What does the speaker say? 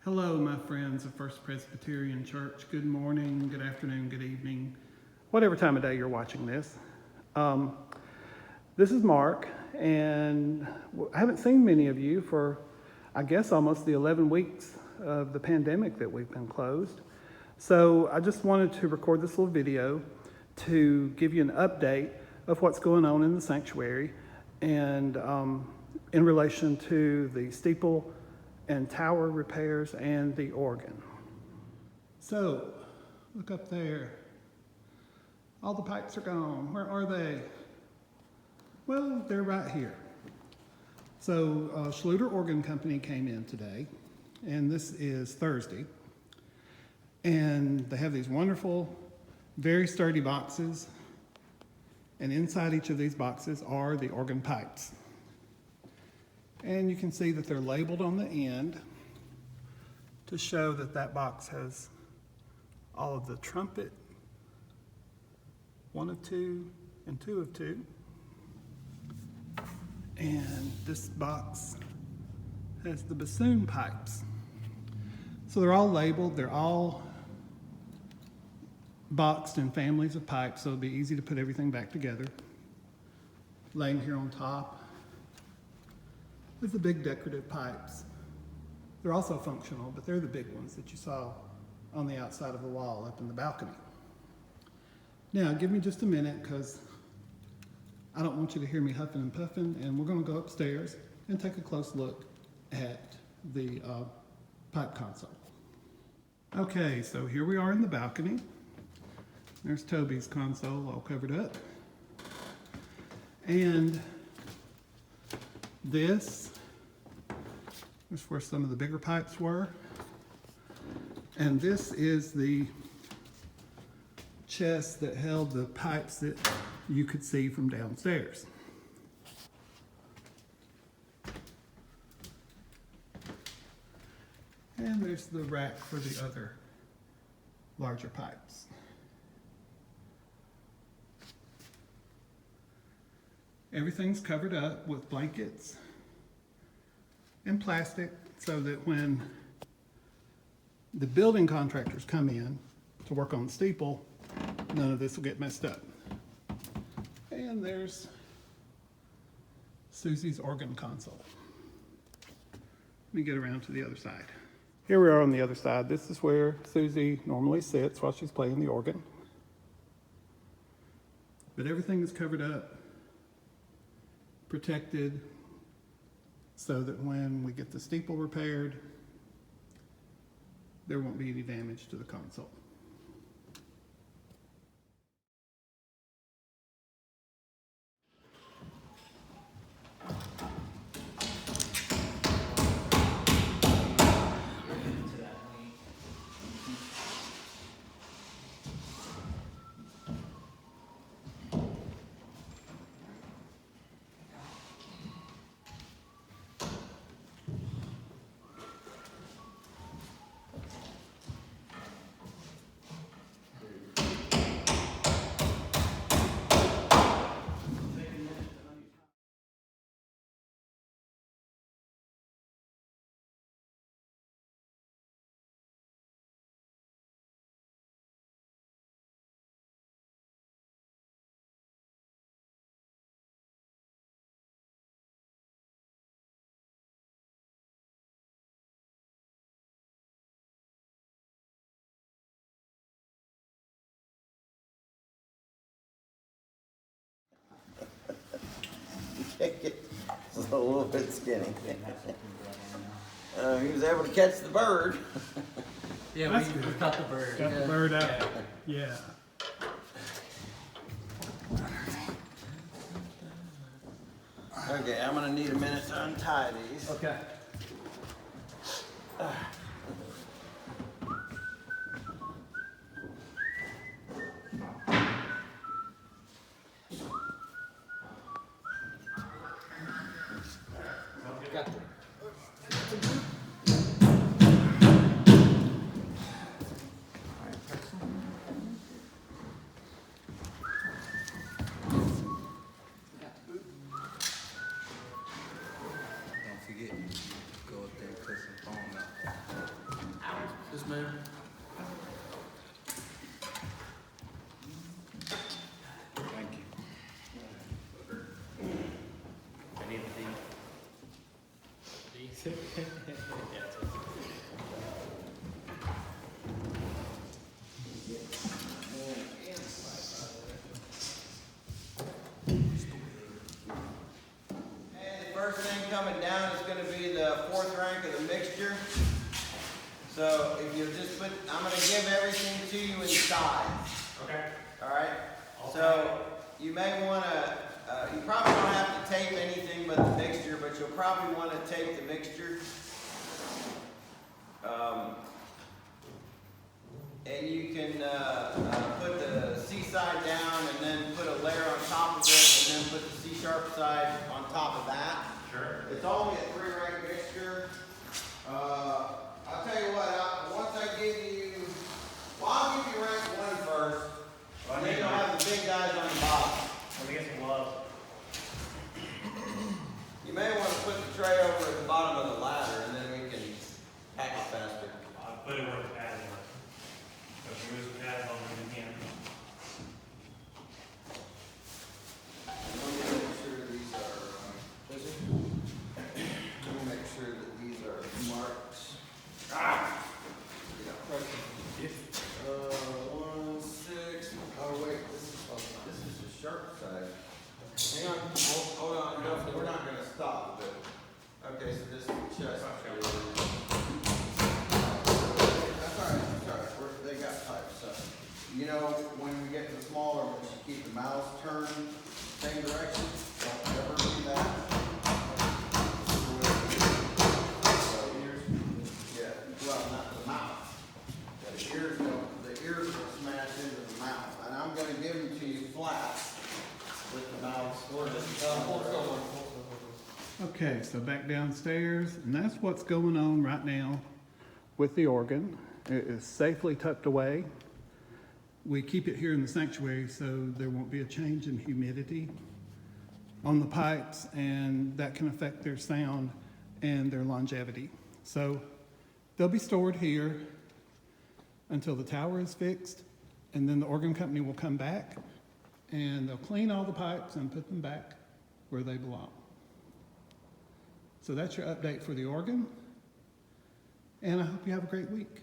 Hello, my friends of First Presbyterian Church. Good morning, good afternoon, good evening, whatever time of day you're watching this. This is Mark, and I haven't seen many of you for, I guess, almost the 11 weeks of the pandemic that we've been closed. So I just wanted to record this little video to give you an update of what's going on in the sanctuary and in relation to the steeple and tower repairs and the organ. So, look up there. All the pipes are gone. Where are they? Well, they're right here. So, Schlueter Organ Company came in today, and this is Thursday. And they have these wonderful, very sturdy boxes. And inside each of these boxes are the organ pipes. And you can see that they're labeled on the end to show that that box has all of the trumpet, 1 of 2 and 2 of 2. And this box has the bassoon pipes. So they're all labeled, they're all boxed in families of pipes, so it'll be easy to put everything back together. Laying here on top is the big decorative pipes. They're also functional, but they're the big ones that you saw on the outside of the wall up in the balcony. Now, give me just a minute because I don't want you to hear me huffing and puffing, and we're going to go upstairs and take a close look at the pipe console. Okay, so here we are in the balcony. There's Toby's console all covered up. And this is where some of the bigger pipes were. And this is the chest that held the pipes that you could see from downstairs. And there's the rack for the other larger pipes. Everything's covered up with blankets and plastic so that when the building contractors come in to work on the steeple, none of this will get messed up. And there's Susie's organ console. Let me get around to the other side. Here we are on the other side. This is where Susie normally sits while she's playing the organ. But everything is covered up, protected, so that when we get the steeple repaired, there won't be any damage to the console. It's a little bit skinny. He was able to catch the bird. Yeah, we caught the bird. Got the bird out. Yeah. Okay, I'm gonna need a minute to untie these. Okay. Got the Don't forget, go up there and cut some foam out. So if you just put, I'm gonna give everything to you inside. Okay. All right. So you may wanna, you probably don't have to tape anything but the mixture, but you'll probably want to tape the mixture. And you can put the C side down and then put a layer on top of it and then put the C sharp side on top of that. Sure. It's only a 3-rank mixture. I'll tell you what, once I give you, well, I'll give you rank 1 first. And then you'll have the big guys on the bottom. Let me get some gloves. You may want to put the tray over at the bottom of the ladder and then we can pack it faster. I'll put it where the pad is. So if you use the pad, I'll move it again. Let me make sure these are, let me make sure that these are marked. Yeah. 1, 6, oh wait, this is the sharp side. Hang on, hold on, no, we're not gonna stop, but, okay, so this is the chest. That's alright, they got pipes, so. You know, when we get to the smaller ones, you keep the mouse turned same direction, don't ever do that. Yeah, well, not the mouth. The ears will smash into the mouth, and I'm gonna give them to you flat with the mouth or Okay, so back downstairs, and that's what's going on right now with the organ. It is safely tucked away. We keep it here in the sanctuary so there won't be a change in humidity on the pipes, and that can affect their sound and their longevity. So they'll be stored here until the tower is fixed, and then the organ company will come back and they'll clean all the pipes and put them back where they belong. So that's your update for the organ, and I hope you have a great week.